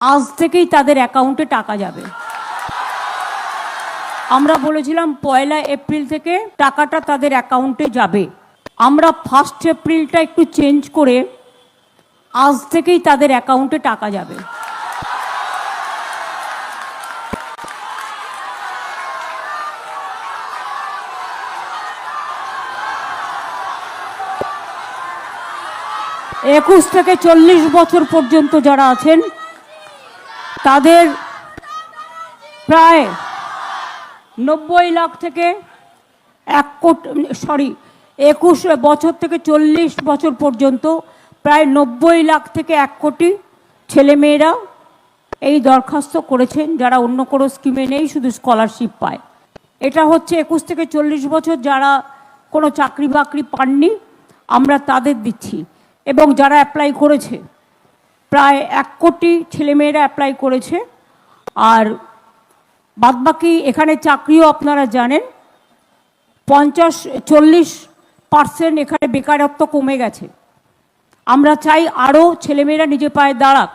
আজ থেকেই তাদের অ্যাকাউন্টে টাকা যাবে। আমরা বলেছিলাম 1 এপ্রিল থেকে টাকাটা তাদের অ্যাকাউন্টে যাবে। আমরা 1 এপ্রিলটা একটু চেঞ্জ করে আজ থেকেই তাদের অ্যাকাউন্টে টাকা যাবে। একুশ থেকে 40 বছর পর্যন্ত যারা আছেন তাদের প্রায় 90 লাখ থেকে 1 কোটি, 21 বছর থেকে 40 বছর পর্যন্ত প্রায় 90 লাখ থেকে 1 কোটি ছেলেমেয়েরা এই দরখাস্ত করেছেন, যারা অন্য কোনো স্কিমে নেই, শুধু স্কলারশিপ পায়। এটা হচ্ছে 21 থেকে 40 বছর যারা কোনো চাকরি বাকরি পাননি, আমরা তাদের দিচ্ছি। এবং যারা অ্যাপ্লাই করেছে, প্রায় 1 কোটি ছেলেমেয়েরা অ্যাপ্লাই করেছে। আর বাদবাকি এখানে চাকরিও আপনারা জানেন 40% এখানে বেকারত্ব কমে গেছে। আমরা চাই আরও ছেলেমেয়েরা নিজে পায়ে দাঁড়াক।